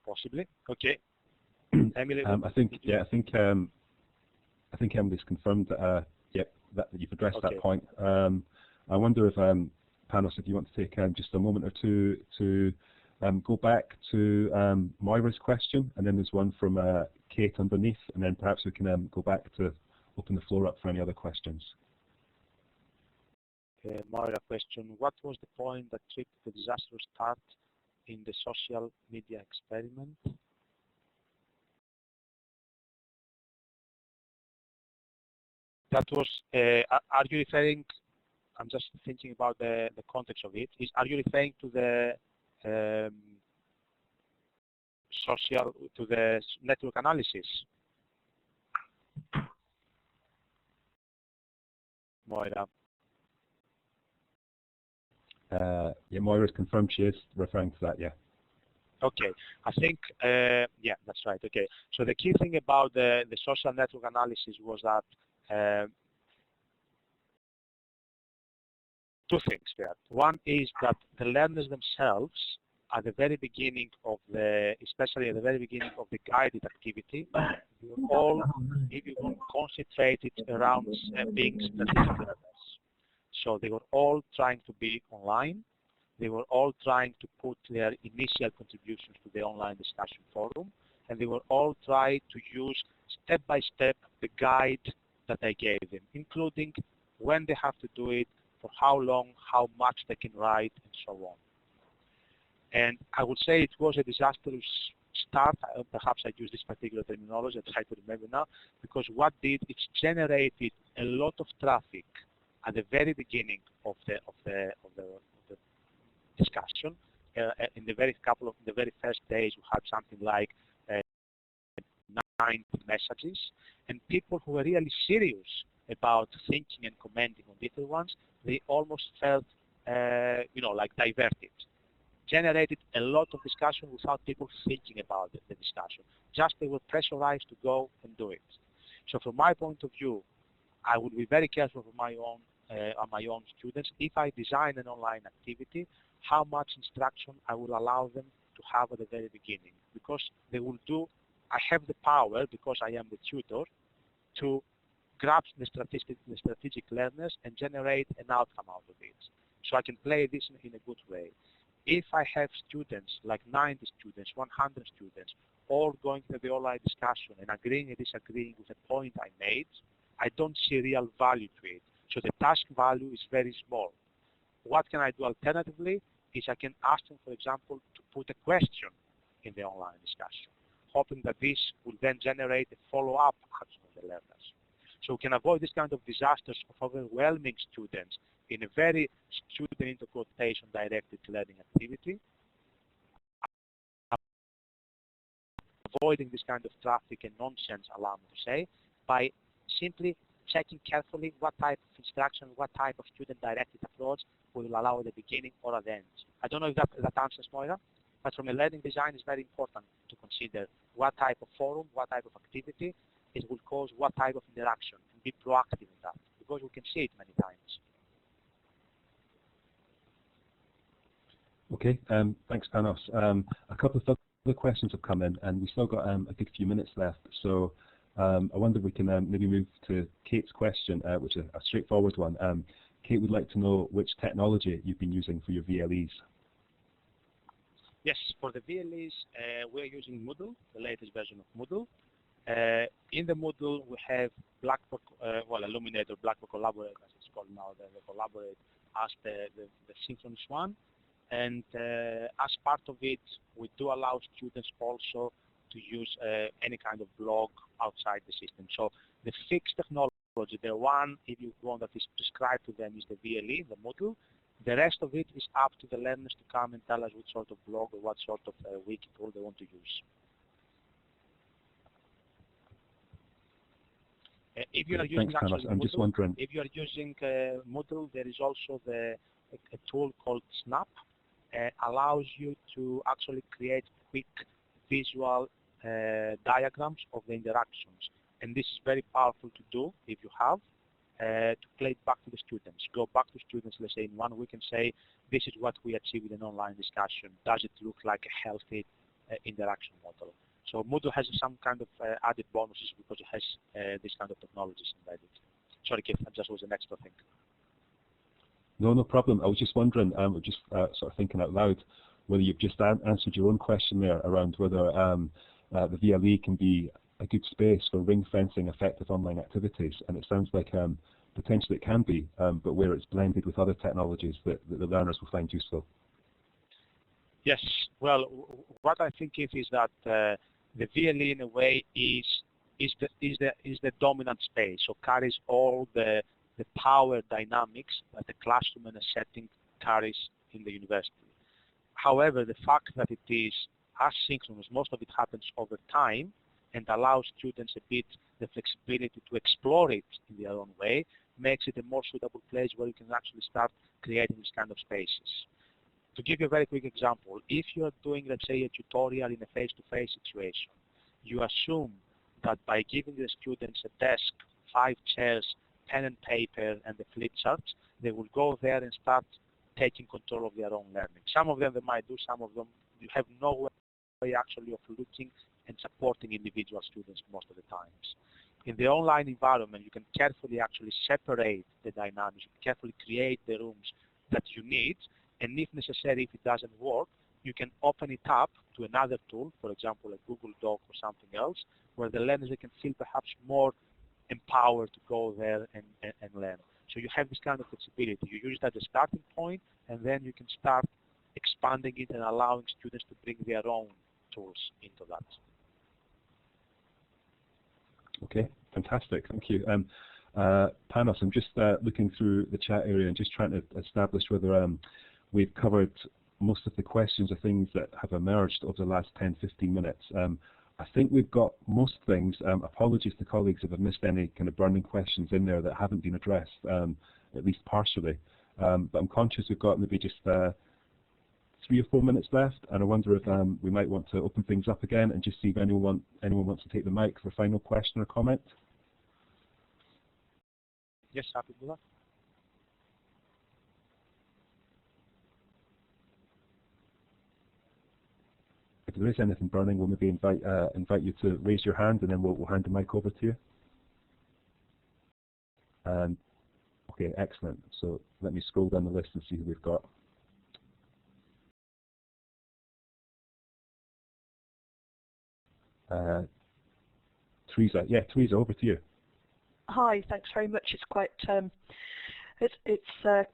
C: Possibly. Okay. Emily,
B: I think Emily's confirmed that that you've addressed that point. I wonder if Panos, if you want to take just a moment or two to go back to Moira's question, and then there's one from Kate underneath, and then perhaps we can go back to open the floor up for any other questions.
C: Moira question: what was the point that tripped the disastrous start in the social media experiment? That was, are you referring, I'm just thinking about the context of it, are you referring to the network analysis? Moira.
B: Yeah, Moira's confirmed she is referring to that, yeah.
C: Okay, I think, yeah, that's right, okay. So the key thing about the social network analysis was that two things there. One is that the learners themselves, at the very beginning of especially at the very beginning of the guided activity, they were all, if you want, concentrated around being strategic learners. So they were all trying to be online. They were all trying to put their initial contributions to the online discussion forum, and they were all trying to use step by step the guide that I gave them, including when they have to do it, for how long, how much they can write, and so on. And I would say it was a disastrous start. Perhaps I use this particular terminology, I try to remember now, because what did, it's generated a lot of traffic at the very beginning of the discussion. In the very first days, we had something like 9 messages, and people who were really serious about thinking and commenting on different ones, they almost felt, like diverted. Generated a lot of discussion without people thinking about the discussion. Just they were pressurized to go and do it. So from my point of view, I would be very careful for my own students. If I design an online activity, how much instruction I will allow them to have at the very beginning, because they will do I have the power, because I am the tutor, to grasp the strategic learners and generate an outcome out of it. So I can play this in a good way. If I have students, like 90 students, 100 students, all going through the online discussion and agreeing and disagreeing with the point I made, I don't see real value to it. So the task value is very small. What can I do alternatively is I can ask them, for example, to put a question in the online discussion, hoping that this will then generate a follow-up action of the learners. So we can avoid this kind of disasters of overwhelming students in a very student into quotation directed learning activity, avoiding this kind of traffic and nonsense, allow me to say, by simply checking carefully what type of instruction, what type of student-directed approach we will allow at the beginning or at the end. I don't know if that answers, Moira, but from a learning design, it's very important to consider what type of forum, what type of activity it will cause, what type of interaction, and be proactive in that, because we can see it many times.
B: Okay, thanks, Panos. A couple of other questions have come in, and we've still got a good few minutes left. So I wonder if we can maybe move to Kate's question, which is a straightforward one. Kate would like to know which technology you've been using for your VLEs.
C: Yes, for the VLEs, we're using Moodle, the latest version of Moodle. In the Moodle, we have Blackboard, Illuminator, Blackboard Collaborate, as it's called now, the Collaborate as the synchronous one. And as part of it, we do allow students also to use any kind of blog outside the system. So the fixed technology, the one, if you want, that is prescribed to them is the VLE, the Moodle. The rest of it is up to the learners to come and tell us what sort of blog or what sort of wiki tool they want to use. If you are using
B: Thanks, I'm
C: Moodle,
B: just wondering.
C: If you are using Moodle, there is also a tool called Snap. Allows you to actually create quick visual diagrams of the interactions. And this is very powerful to do if you have, to play it back to the students. Go back to students, let's say in 1 week, and say, this is what we achieved in an online discussion. Does it look like a healthy interaction model? So Moodle has some kind of added bonuses because it has this kind of technologies embedded. Sorry, Keith, that just was an extra thing.
B: No problem. I was just wondering, just sort of thinking out loud, whether you've just answered your own question there around whether the VLE can be a good space for ring fencing effective online activities, and it sounds like potentially it can be, but where it's blended with other technologies that the learners will find useful.
C: Yes, well, what I think is that the VLE in a way is the dominant space, so carries all the power dynamics that the classroom and a setting carries in the university. However, the fact that it is asynchronous, most of it happens over time, and allows students a bit the flexibility to explore it in their own way, makes it a more suitable place where you can actually start creating these kind of spaces. To give you a very quick example, if you are doing, let's say, a tutorial in a face-to-face situation, you assume that by giving the students a desk, 5 chairs, pen and paper, and the flip charts, they will go there and start taking control of their own learning. Some of them they might do, some of them you have no way actually of looking and supporting individual students most of the times. In the online environment, you can carefully actually separate the dynamics, you can carefully create the rooms that you need, and if necessary, if it doesn't work, you can open it up to another tool, for example, a Google Doc or something else, where the learners they can feel perhaps more empowered to go there and learn. So you have this kind of flexibility. You use it as a starting point, and then you can start expanding it and allowing students to bring their own tools into that.
B: Okay, fantastic. Thank you. Panos, I'm just looking through the chat area and just trying to establish whether we've covered most of the questions or things that have emerged over the last 10-15 minutes. I think we've got most things. Apologies to colleagues if I've missed any kind of burning questions in there that haven't been addressed, at least partially. But I'm conscious we've got maybe just 3 or 4 minutes left, and I wonder if we might want to open things up again and just see if anyone wants to take the mic for a final question or comment.
C: Yes, happy to do that.
B: there is anything burning, we'll maybe invite you to raise your hand, and then we'll hand the mic over to you. Okay, excellent. So let me scroll down the list and see who we've got. Teresa, yeah, Teresa, over to you.
E: Hi, thanks very much. It's quite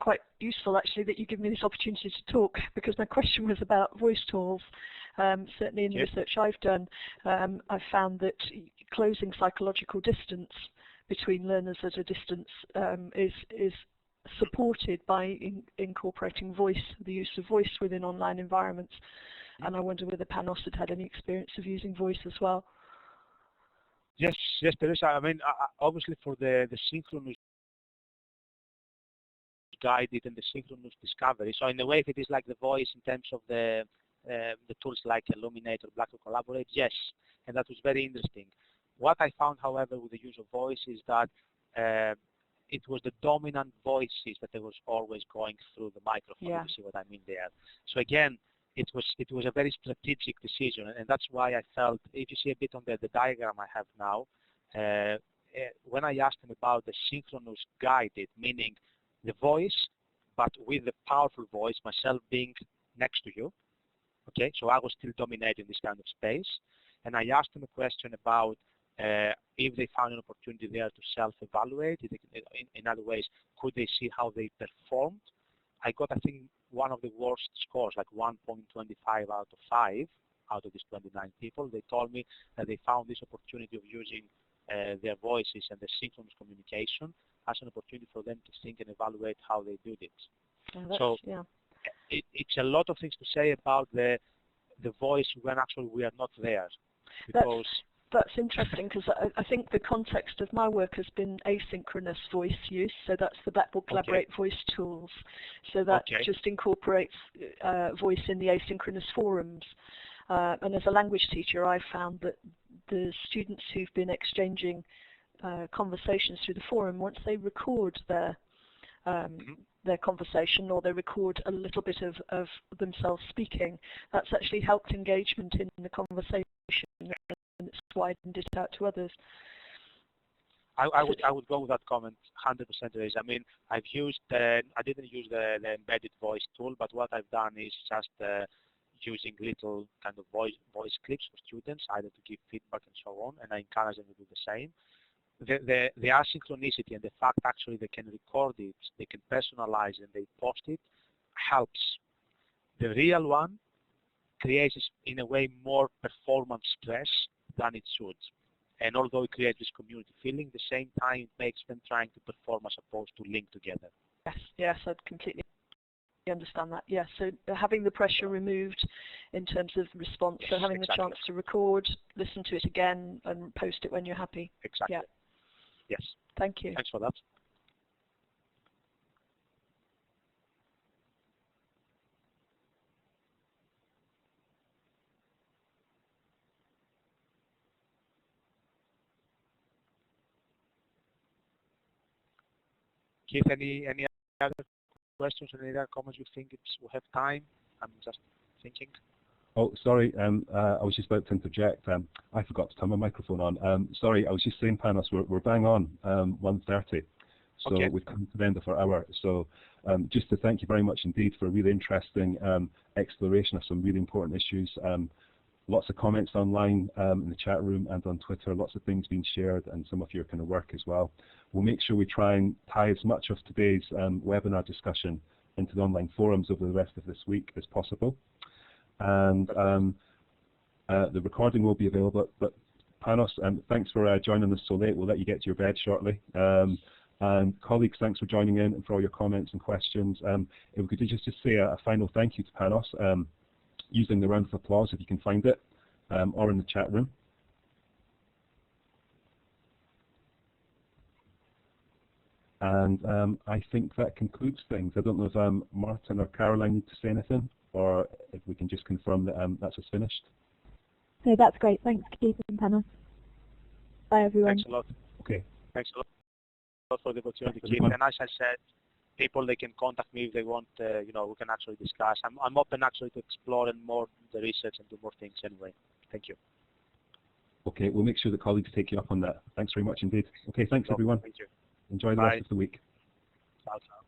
E: quite useful actually that you give me this opportunity to talk, because my question was about voice tools. Certainly in the research I've done, I've found that closing psychological distance between learners at a distance is supported by incorporating voice, the use of voice within online environments. And I wonder whether Panos had any experience of using voice as well.
C: Yes, yes, Teresa. I mean, obviously for the synchronous guided and the synchronous discovery. So in a way, if it is like the voice in terms of the tools like Illuminate or Blackboard Collaborate, yes, and that was very interesting. What I found, however, with the use of voice is that it was the dominant voices that they was always going through the microphone.
E: Yeah.
C: You see what I mean there? So again, it was a very strategic decision, and that's why I felt, if you see a bit on the diagram I have now, when I asked them about the synchronous guided, meaning the voice, but with the powerful voice, myself being next to you, okay, so I was still dominating this kind of space, and I asked them a question about if they found an opportunity there to self-evaluate, in other ways, could they see how they performed? I got, I think, one of the worst scores, like 1.25 out of 5 out of these 29 people. They told me that they found this opportunity of using their voices and the synchronous communication as an opportunity for them to think and evaluate how they did it. So
E: yeah.
C: It's a lot of things to say about the voice when actually we are not there. Because
E: that's interesting, because I think the context of my work has been asynchronous voice use, so that's the Blackboard Collaborate voice tools. So that just incorporates voice in the asynchronous forums. And as a language teacher, I've found that the students who've been exchanging conversations through the forum, once they record their conversation, or they record a little bit of themselves speaking, that's actually helped engagement in the conversation, and it's widened it out to others.
C: I would go with that comment 100%. I mean, I didn't use the embedded voice tool, but what I've done is just using little kind of voice clips for students, either to give feedback and so on, and I encourage them to do the same. The asynchronicity and the fact actually they can record it, they can personalize and they post it, helps. The real one creates, in a way, more performance stress than it should. And although it creates this community feeling, at the same time it makes them trying to perform as opposed to link together.
E: Yes, I'd completely understand that. Yes, so having the pressure removed in terms of response, so having the chance to record, listen to it again, and post it when you're happy.
C: Exactly.
E: Yeah.
C: Yes.
E: Thank you.
C: Thanks for that. Keith, any other questions or any other comments you think we have time? I'm just thinking.
B: Oh, sorry, I was just about to interject. I forgot to turn my microphone on. Sorry, I was just saying, Panos, we're bang on 1:30, so we've come to the end of our hour. So just to thank you very much indeed for a really interesting exploration of some really important issues. Lots of comments online in the chat room and on Twitter, lots of things being shared, and some of your kind of work as well. We'll make sure we try and tie as much of today's webinar discussion into the online forums over the rest of this week as possible. And the recording will be available. But Panos, thanks for joining us so late. We'll let you get to your bed shortly. And colleagues, thanks for joining in and for all your comments and questions. If we could just say a final thank you to Panos, using the round of applause if you can find it, or in the chat room. And I think that concludes things. I don't know if Martin or Caroline need to say anything, or if we can just confirm that that's us finished.
A: No, that's great. Thanks, Keith and Panos. Bye, everyone.
C: Thanks a lot.
B: Okay.
C: Thanks a lot for the opportunity, Keith. And as I said, people, they can contact me if they want. You know, we can actually discuss. I'm open actually to explore and more the research and do more things anyway. Thank you.
B: Okay, we'll make sure that colleagues take you up on that. Thanks very much indeed. Okay, thanks everyone.
C: Thank you.
B: Enjoy the
C: Bye.
B: rest of the week.
C: Ciao, ciao.